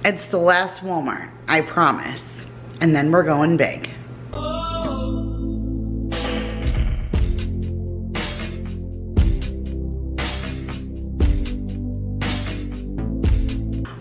It's the last Walmart, I promise. And then we're going big.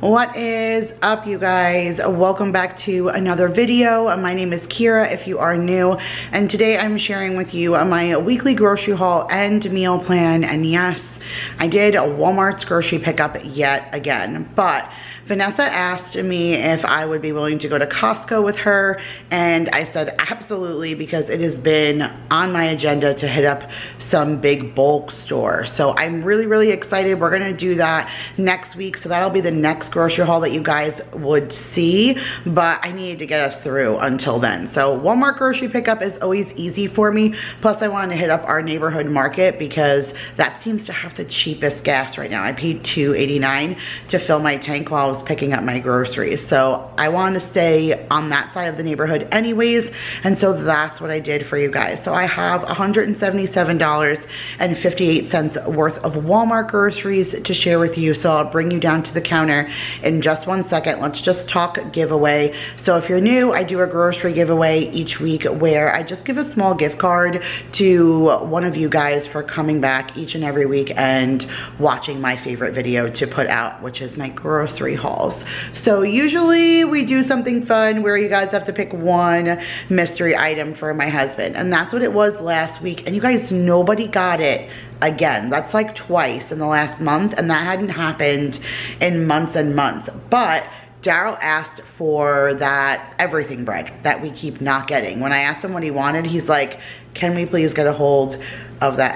What is up, you guys? Welcome back to another video. My name is Kira if you are new, and today I'm sharing with you my weekly grocery haul and meal plan. And yes, I did a Walmart's grocery pickup yet again, but Vanessa asked me if I would be willing to go to Costco with her, and I said absolutely, because it has been on my agenda to hit up some big bulk store. So I'm really excited. We're gonna do that next week, so that'll be the next grocery haul that you guys would see, but I needed to get us through until then. So Walmart grocery pickup is always easy for me. Plus I wanted to hit up our neighborhood market because that seems to have the cheapest gas right now. I paid $2.89 to fill my tank while I was picking up my groceries. So I wanted to stay on that side of the neighborhood anyways, and so that's what I did for you guys. So I have $177.58 worth of Walmart groceries to share with you. So I'll bring you down to the counter in just one second. Let's just talk giveaway. So if you're new, I do a grocery giveaway each week where I just give a small gift card to one of you guys for coming back each and every week and watching my favorite video to put out, which is my grocery hauls. So usually we do something fun where you guys have to pick one mystery item for my husband, and that's what it was last week. And you guys, nobody got it again. That's like twice in the last month, and that hadn't happened in months and months. But Daryl asked for that everything bread that we keep not getting. When I asked him what he wanted, he's like, can we please get a hold of that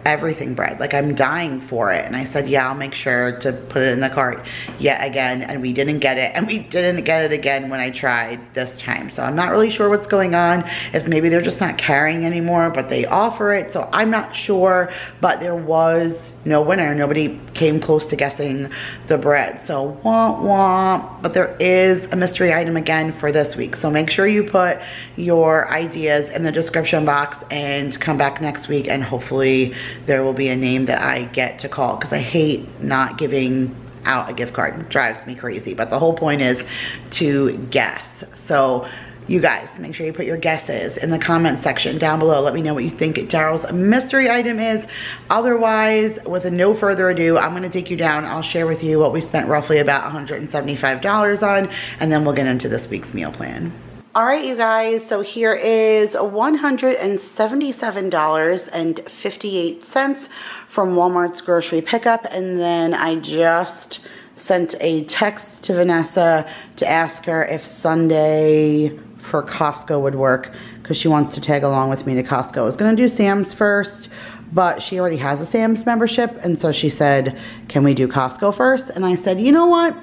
everything bread? Like, I'm dying for it. And I said, yeah, I'll make sure to put it in the cart yet again. And we didn't get it, and we didn't get it again when I tried this time. So I'm not really sure what's going on, if maybe they're just not carrying anymore, but they offer it, so I'm not sure. But there was no winner. Nobody came close to guessing the bread, so womp womp. But there is a mystery item again for this week, so make sure you put your ideas in the description box and come back next week, and hopefully there will be a name that I get to call, because I hate not giving out a gift card. It drives me crazy, but the whole point is to guess. So you guys, make sure you put your guesses in the comment section down below. Let me know what you think Daryl's mystery item is. Otherwise, with no further ado, I'm gonna take you down. I'll share with you what we spent roughly about $175 on, and then we'll get into this week's meal plan. All right, you guys, so here is $177.58 from Walmart's grocery pickup, and then I just sent a text to Vanessa to ask her if Sunday for Costco would work, because she wants to tag along with me to Costco. I was gonna do Sam's first, but she already has a Sam's membership, and so she said, can we do Costco first? And I said, you know what?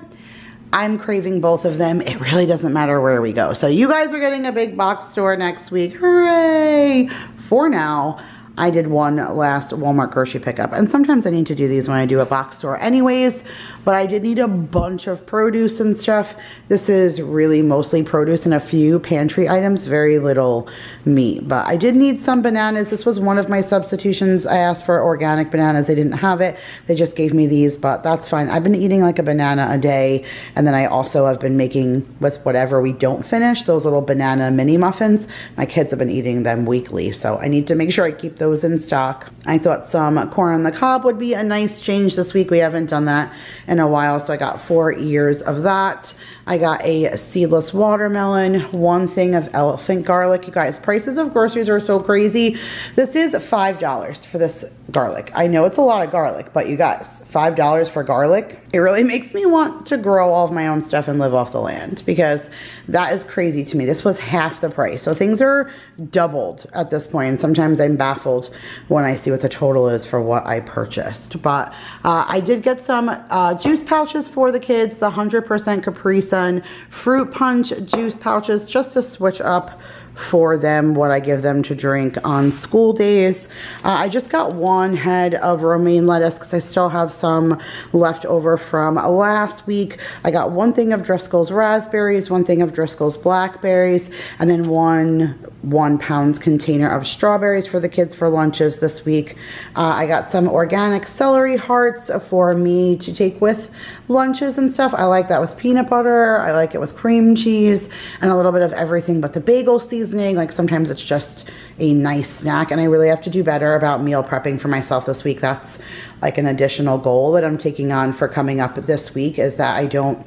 I'm craving both of them. It really doesn't matter where we go. So you guys are getting a big box store next week. Hooray! For now, I did one last Walmart grocery pickup, and sometimes I need to do these when I do a box store anyways, but I did need a bunch of produce and stuff. This is really mostly produce and a few pantry items, very little meat, but I did need some bananas. This was one of my substitutions. I asked for organic bananas. They didn't have it. They just gave me these, but that's fine. I've been eating like a banana a day, and then I also have been making, with whatever we don't finish, those little banana mini muffins. My kids have been eating them weekly, so I need to make sure I keep those in stock. I thought some corn on the cob would be a nice change this week. We haven't done that in a while, so I got 4 ears of that. I got a seedless watermelon, one thing of elephant garlic. You guys, prices of groceries are so crazy. This is $5 for this garlic. I know it's a lot of garlic, but you guys, $5 for garlic, it really makes me want to grow all of my own stuff and live off the land, because that is crazy to me. This was half the price. So things are doubled at this point, and sometimes I'm baffled when I see what the total is for what I purchased. But I did get some juice pouches for the kids, the 100% Capri Sun fruit punch juice pouches, just to switch up for them, what I give them to drink on school days. I just got 1 head of romaine lettuce because I still have some left over from last week. I got 1 thing of Driscoll's raspberries, 1 thing of Driscoll's blackberries, and then 1 pound container of strawberries for the kids for lunches this week. I got some organic celery hearts for me to take with lunches and stuff. I like that with peanut butter. I like it with cream cheese and a little bit of everything but the bagel seasoning. Like sometimes it's just a nice snack, and I really have to do better about meal prepping for myself this week. That's like an additional goal that I'm taking on for coming up this week, is that I don't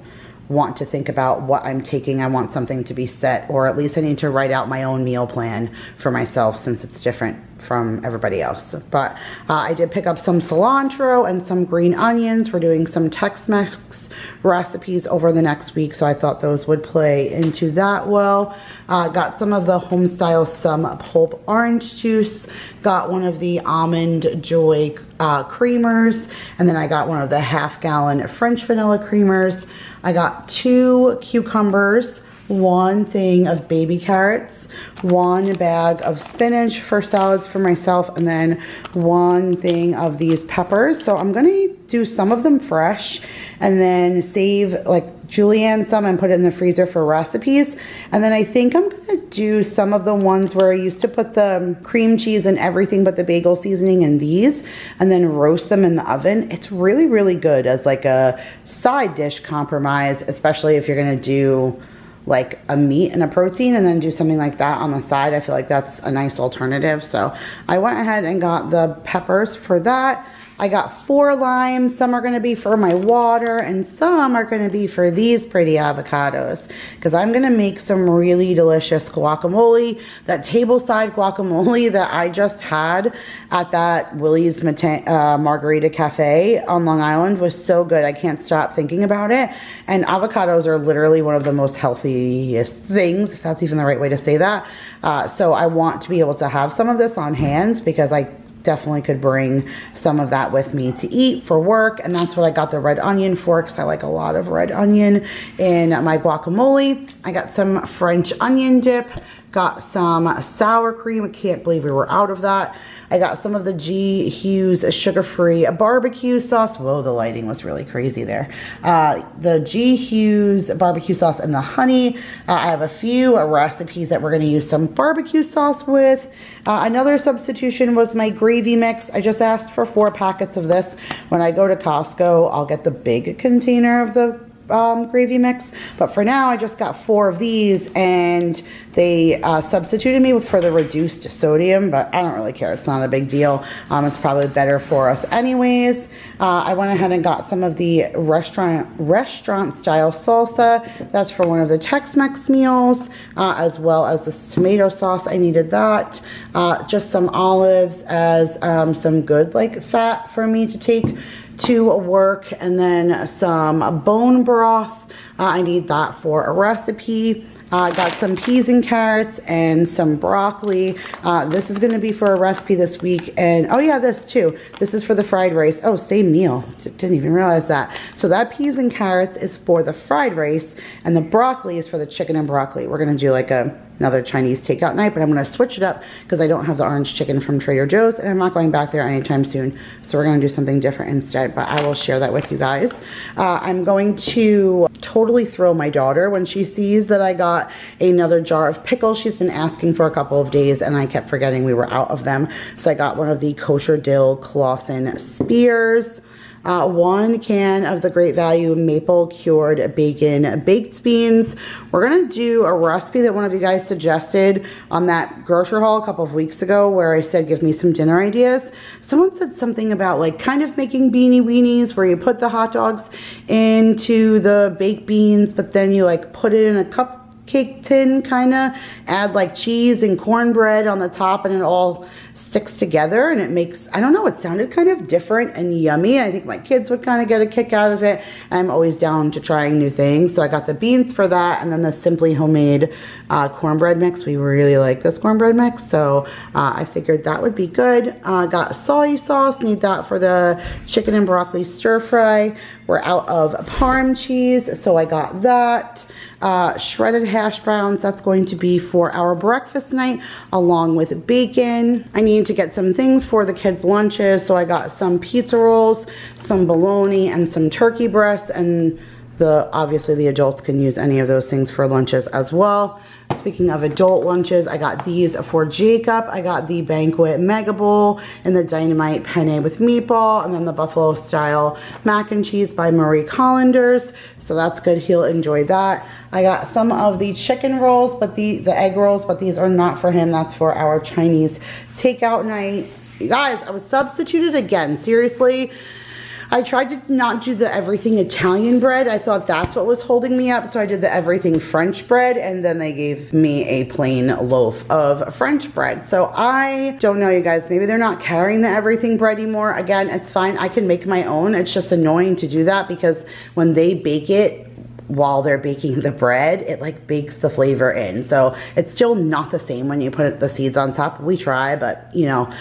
want to think about what I'm taking. I want something to be set, or at least I need to write out my own meal plan for myself since it's different from everybody else. But I did pick up some cilantro and some green onions. We're doing some Tex-Mex recipes over the next week, so I thought those would play into that well. Got some of the Homestyle Some Pulp orange juice. Got one of the Almond Joy creamers, and then I got one of the half-gallon French vanilla creamers. I got 2 cucumbers, 1 thing of baby carrots, 1 bag of spinach for salads for myself, and then 1 thing of these peppers. So I'm gonna do some of them fresh and then save like julienne some and put it in the freezer for recipes. And then I think I'm gonna do some of the ones where I used to put the cream cheese and everything but the bagel seasoning in these, and then roast them in the oven. It's really, really good as like a side dish compromise, especially if you're gonna do like a meat and a protein and then do something like that on the side. I feel like that's a nice alternative. So I went ahead and got the peppers for that. I got 4 limes. Some are going to be for my water and some are going to be for these pretty avocados, because I'm going to make some really delicious guacamole. That tableside guacamole that I just had at that Willie's Margarita Cafe on Long Island was so good. I can't stop thinking about it. And avocados are literally one of the most healthiest things, if that's even the right way to say that. So I want to be able to have some of this on hand, because I definitely could bring some of that with me to eat for work. And that's what I got the red onion for, because I like a lot of red onion in my guacamole. I got some French onion dip, got some sour cream. I can't believe we were out of that. I got some of the G. Hughes sugar-free barbecue sauce. Whoa, the lighting was really crazy there. The G. Hughes barbecue sauce and the honey. I have a few recipes that we're going to use some barbecue sauce with. Another substitution was my gravy mix. I just asked for 4 packets of this. When I go to Costco, I'll get the big container of the gravy mix, but for now I just got 4 of these, and they substituted me for the reduced sodium, but I don't really care. It's not a big deal. It's probably better for us anyways. I went ahead and got some of the restaurant style salsa. That's for one of the Tex-Mex meals, as well as this tomato sauce. I needed that. Just some olives as some good like fat for me to take to work, and then some bone broth. I need that for a recipe. Got some peas and carrots and some broccoli. This is going to be for a recipe this week. And oh yeah, this too. This is for the fried rice. Oh, same meal. Didn't even realize that. So that peas and carrots is for the fried rice, and the broccoli is for the chicken and broccoli. We're going to do like another Chinese takeout night, but I'm going to switch it up because I don't have the orange chicken from Trader Joe's, and I'm not going back there anytime soon. So we're going to do something different instead, but I will share that with you guys. I'm going to totally throw my daughter when she sees that I got another jar of pickles. She's been asking for a couple of days, and I kept forgetting we were out of them. So I got one of the kosher dill Clausen spears. 1 can of the Great Value maple cured bacon baked beans. We're gonna do a recipe that one of you guys suggested on that grocery haul a couple of weeks ago, where I said give me some dinner ideas. Someone said something about like kind of making beanie weenies, where you put the hot dogs into the baked beans, but then you like put it in a cupcake tin, kind of add like cheese and cornbread on the top, and it all sticks together, and it makes, I don't know, it sounded kind of different and yummy. I think my kids would kind of get a kick out of it. I'm always down to trying new things. So I got the beans for that, and then the Simply Homemade cornbread mix. We really like this cornbread mix, so I figured that would be good. Got soy sauce, need that for the chicken and broccoli stir fry. We're out of Parm cheese, so I got that. shredded hash browns. That's going to be for our breakfast night along with bacon. I need to get some things for the kids' lunches. So I got some pizza rolls, some bologna, and some turkey breasts. And obviously the adults can use any of those things for lunches as well. Speaking of adult lunches, I got these for Jacob. I got the Banquet Mega Bowl and the Dynamite Penne with meatball, and then the Buffalo Style Mac and Cheese by Marie Collanders. So that's good. He'll enjoy that. I got some of the chicken rolls, but the egg rolls, but these are not for him. That's for our Chinese takeout night. You guys, I was substituted again. Seriously. I tried to not do the everything Italian bread. I thought that's what was holding me up. So I did the everything French bread, and then they gave me a plain loaf of French bread. So I don't know, you guys, maybe they're not carrying the everything bread anymore. Again, it's fine. I can make my own. It's just annoying to do that because when they bake it, while they're baking the bread, it like bakes the flavor in. So it's still not the same when you put the seeds on top. We try, but you know,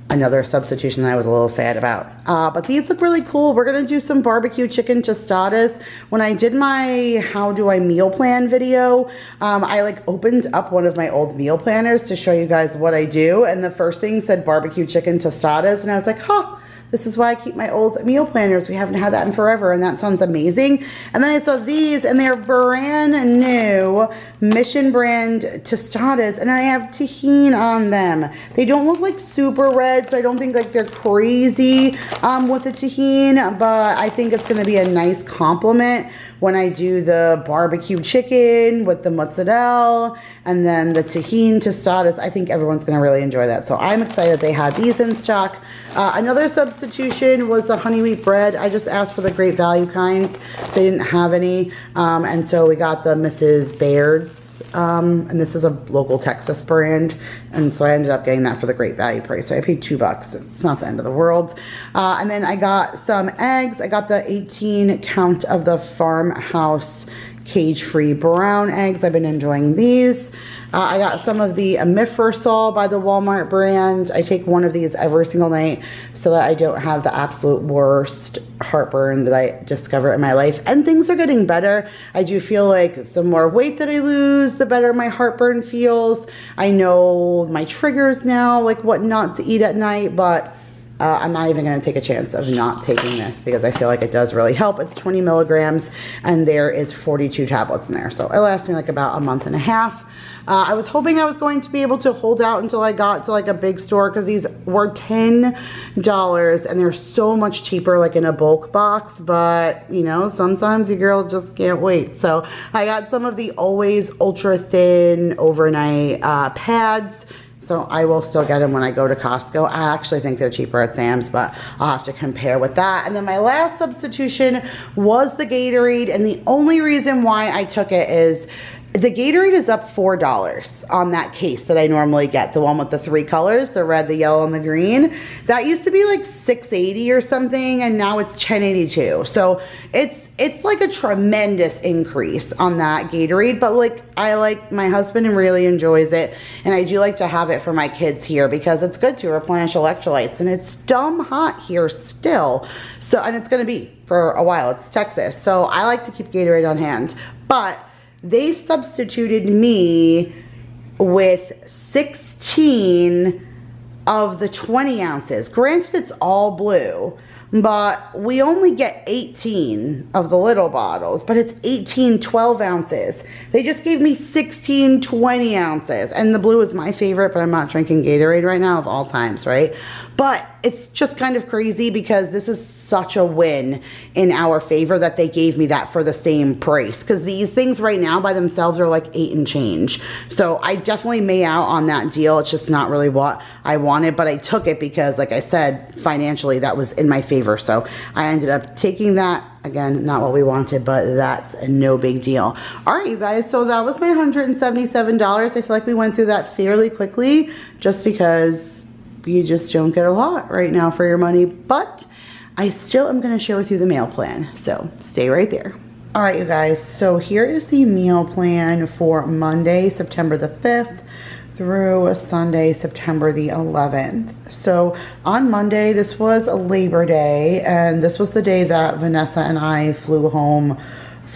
another substitution that I was a little sad about. But these look really cool. We're gonna do some barbecue chicken tostadas. When I did my how do I meal plan video, I like opened up one of my old meal planners to show you guys what I do. And the first thing said barbecue chicken tostadas. And I was like, huh, this is why I keep my old meal planners. We haven't had that in forever, and that sounds amazing. And then I saw these, and they're brand new Mission brand tostadas, and I have tahini on them. They don't look like super red, so I don't think like they're crazy with the tahini, but I think it's gonna be a nice compliment when I do the barbecue chicken with the mozzarella and then the tahini tostadas. I think everyone's gonna really enjoy that. So I'm excited they had these in stock. Another substitution was the honey wheat bread. I just asked for the Great Value kinds. They didn't have any. And so we got the Mrs. Baird's. And this is a local Texas brand. And so I ended up getting that for the Great Value price. So I paid $2. It's not the end of the world. And then I got some eggs. I got the 18 count of the Farmhouse cage-free brown eggs. I've been enjoying these. I got some of the Amifersol by the Walmart brand. I take one of these every single night so that I don't have the absolute worst heartburn that I discover in my life. And things are getting better. I do feel like the more weight that I lose, the better my heartburn feels. I know my triggers now, like what not to eat at night, but I'm not even going to take a chance of not taking this because I feel like it does really help. It's 20 milligrams and there is 42 tablets in there. So it lasts me like about a month and a half. I was hoping I was going to be able to hold out until I got to like a big store because these were $10 and they're so much cheaper like in a bulk box, but you know, sometimes your girl just can't wait. So I got some of the Always Ultra Thin Overnight pads. So I will still get them when I go to Costco. I actually think they're cheaper at Sam's, but I'll have to compare with that. And then my last substitution was the Gatorade. And the only reason why I took it is the Gatorade is up $4 on that case that I normally get, the one with the 3 colors, the red, the yellow, and the green. That used to be like $6.80 or something, and now it's $10.82. So it's like a tremendous increase on that Gatorade, but like my husband really enjoys it, and I do like to have it for my kids here because it's good to replenish electrolytes, and it's dumb hot here still. So, and it's gonna be for a while, it's Texas. So I like to keep Gatorade on hand, but they substituted me with 16 of the 20 ounces. Granted, it's all blue, but we only get 18 of the little bottles, but it's 18 12 ounces. They just gave me 16 20 ounces, and the blue is my favorite, but I'm not drinking Gatorade right now of all times, right? But it's just kind of crazy because this is such a win in our favor that they gave me that for the same price, because these things right now by themselves are like 8 and change. So I definitely made out on that deal. It's just not really what I wanted, but I took it because, like I said, financially that was in my favor. So I ended up taking that. Again, not what we wanted, but that's no big deal. All right, you guys, so that was my $177. I feel like we went through that fairly quickly just because you just don't get a lot right now for your money, but I still am going to share with you the meal plan, so stay right there. All right, you guys, so here is the meal plan for Monday, September the 5th through Sunday, September the 11th. So on Monday, this was a Labor Day, and this was the day that Vanessa and I flew home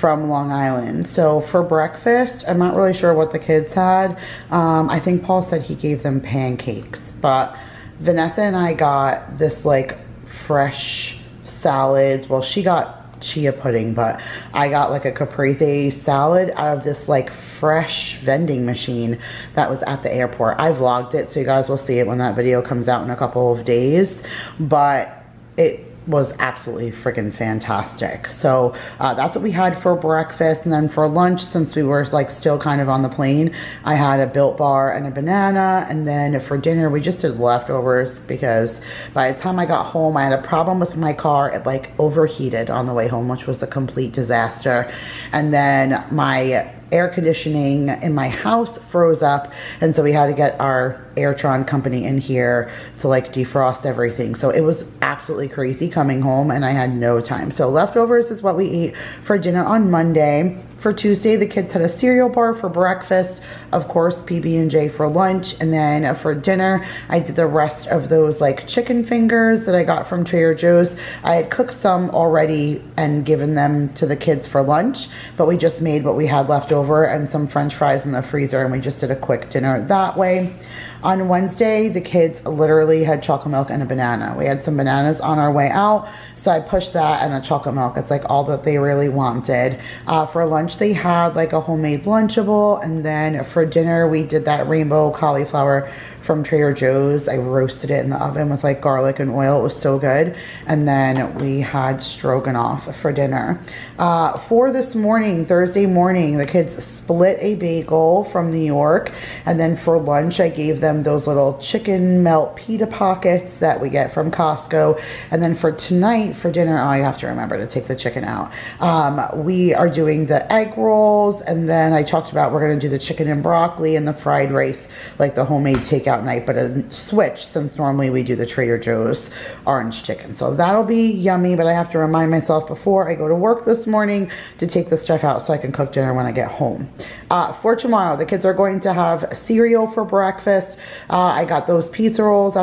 from Long Island. So for breakfast, I'm not really sure what the kids had. I think Paul said he gave them pancakes, but Vanessa and I got this like fresh salads. Well, she got chia pudding, but I got like a caprese salad out of this like fresh vending machine that was at the airport. I vlogged it, so you guys will see it when that video comes out in a couple of days, but it was absolutely freaking fantastic. So that's what we had for breakfast. And then for lunch, since we were like still kind of on the plane, I had a Built Bar and a banana. And then for dinner, we just did leftovers because by the time I got home, I had a problem with my car. It like overheated on the way home, which was a complete disaster. And then my air conditioning in my house froze up, and so we had to get our Airtron company in here to like defrost everything. So it was absolutely crazy coming home, and I had no time. So leftovers is what we ate for dinner on Monday. For Tuesday, the kids had a cereal bar for breakfast, of course PB&J for lunch, and then for dinner I did the rest of those like chicken fingers that I got from Trader Joe's. I had cooked some already and given them to the kids for lunch, but we just made what we had left over and some french fries in the freezer, and we just did a quick dinner that way. On Wednesday, the kids literally had chocolate milk and a banana. We had some bananas on our way out, so I pushed that and a chocolate milk. It's like all that they really wanted. For lunch, they had like a homemade Lunchable, and then for dinner, we did that rainbow cauliflower from Trader Joe's. I roasted it in the oven with like garlic and oil. It was so good. And then we had stroganoff for dinner. For this morning, Thursday morning, the kids split a bagel from New York, and then for lunch, I gave them those little chicken melt pita pockets that we get from Costco. And then for tonight, for dinner, oh, I have to remember to take the chicken out. We are doing the egg rolls, and then I talked about we're going to do the chicken and broccoli and the fried rice, like the homemade takeout night, but a switch since normally we do the Trader Joe's orange chicken. So that'll be yummy, but I have to remind myself before I go to work this morning to take the stuff out so I can cook dinner when I get home. For tomorrow, the kids are going to have cereal for breakfast. I got those pizza rolls.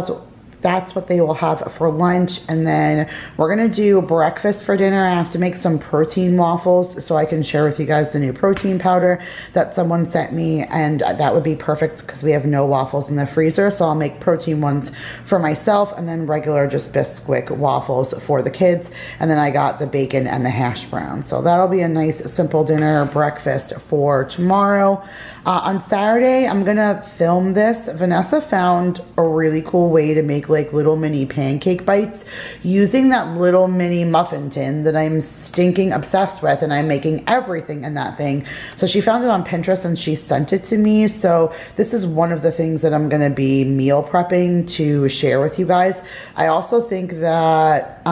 That's what they will have for lunch. And then we're gonna do breakfast for dinner. I have to make some protein waffles so I can share with you guys the new protein powder that someone sent me, and that would be perfect because we have no waffles in the freezer. So I'll make protein ones for myself and then regular just Bisquick waffles for the kids. And then I got the bacon and the hash brown. So that'll be a nice simple dinner breakfast for tomorrow. On Saturday, I'm gonna film this. Vanessa found a really cool way to make like little mini pancake bites using that little mini muffin tin that I'm stinking obsessed with, and I'm making everything in that thing. So she found it on Pinterest and she sent it to me. So this is one of the things that I'm gonna be meal prepping to share with you guys. I also think that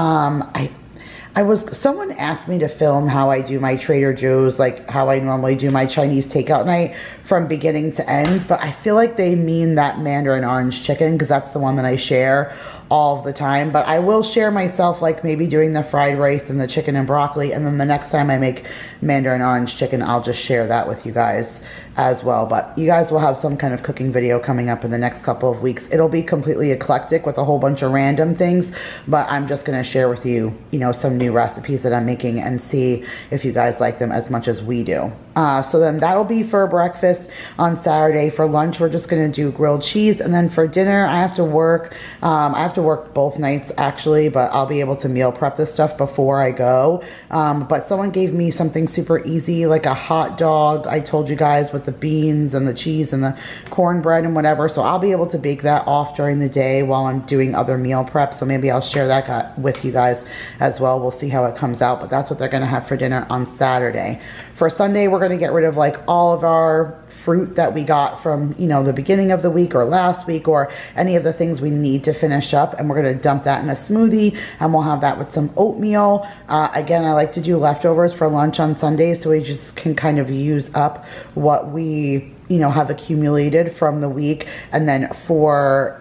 someone asked me to film how I do my Trader Joe's, like how I normally do my Chinese takeout night from beginning to end, but I feel like they mean that Mandarin orange chicken because that's the one that I share all of the time. But I will share myself like maybe doing the fried rice and the chicken and broccoli, and then the next time I make Mandarin orange chicken, I'll just share that with you guys as well. But you guys will have some kind of cooking video coming up in the next couple of weeks. It'll be completely eclectic with a whole bunch of random things, but I'm just going to share with you, you know, some new recipes that I'm making and see if you guys like them as much as we do. So then that'll be for breakfast on Saturday. For lunch, we're just going to do grilled cheese. And then for dinner, I have to work. I have to work both nights actually, but I'll be able to meal prep this stuff before I go. But someone gave me something super easy, like a hot dog. I told you guys with the beans and the cheese and the cornbread and whatever. So I'll be able to bake that off during the day while I'm doing other meal prep. So maybe I'll share that with you guys as well. We'll see how it comes out, but that's what they're going to have for dinner on Saturday. For Sunday, we're going to get rid of like all of our fruit that we got from, you know, the beginning of the week or last week, or any of the things we need to finish up, and we're going to dump that in a smoothie, and we'll have that with some oatmeal. Again, I like to do leftovers for lunch on Sundays, so we just can kind of use up what we you know, have accumulated from the week. And then for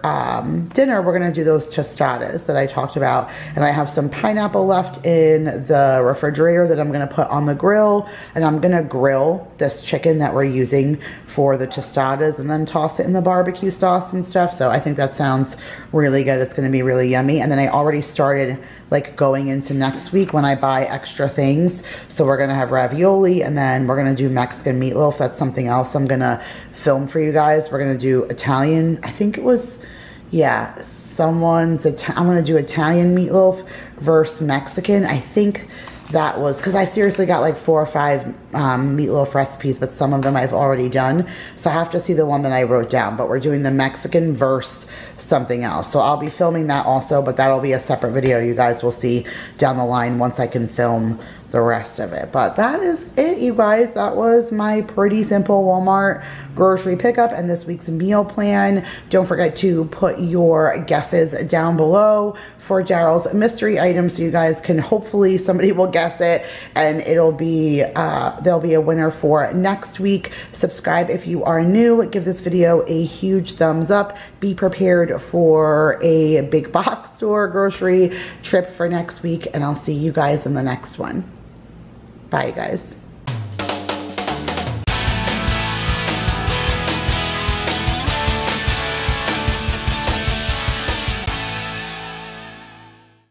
dinner, we're gonna do those tostadas that I talked about. And I have some pineapple left in the refrigerator that I'm gonna put on the grill. And I'm gonna grill this chicken that we're using for the tostadas and then toss it in the barbecue sauce and stuff. So I think that sounds really good. It's gonna be really yummy. And then I already started like going into next week when I buy extra things. So we're gonna have ravioli, and then we're gonna do Mexican meatloaf. That's something else I'm gonna film for you guys. We're gonna do Italian, I think it was, yeah, I'm gonna do Italian meatloaf versus Mexican. I think that was, because I seriously got like 4 or 5 meatloaf recipes, but some of them I've already done. So I have to see the one that I wrote down, but we're doing the Mexican versus something else. So I'll be filming that also, but that'll be a separate video you guys will see down the line once I can film the rest of it. But that is it, you guys. That was my pretty simple Walmart grocery pickup and this week's meal plan. Don't forget to put your guesses down below for Daryl's mystery item, so you guys can, hopefully somebody will guess it, and it'll be there'll be a winner for next week. Subscribe if you are new. Give this video a huge thumbs up. Be prepared for a big box store grocery trip for next week, and I'll see you guys in the next one. Bye, guys.